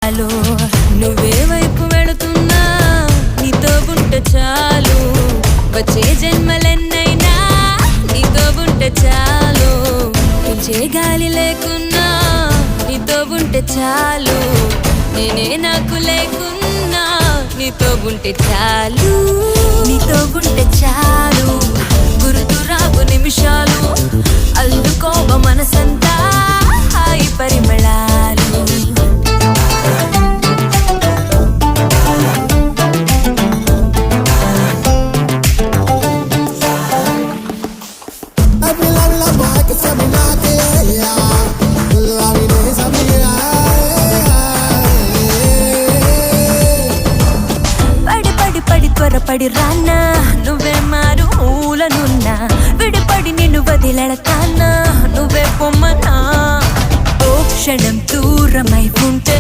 చాలు నువ్వే వైపు వెళుతున్నా నీతో ఉంటే చాలు వచ్చే జన్మలెన్నైనా నీతో ఉంటే చాలు పిలిచే గాలి లేకున్నా నీతో ఉంటే చాలు నేనే నాకు లేకున్నా నీతో ఉంటే చాలు నీతో ఉంటే చాలు గుర్తు రావు నిమిషాలు అల్లుకోవ మనసంతా హాయి పరిమళాలు త్వరపడి రానా నువ్వే మారు మూలనున్నా విడిపడి నిన్ను వదిలెడతానా నువ్వే పొమ్మనా ఓ క్షణం దూరమై ఉంటే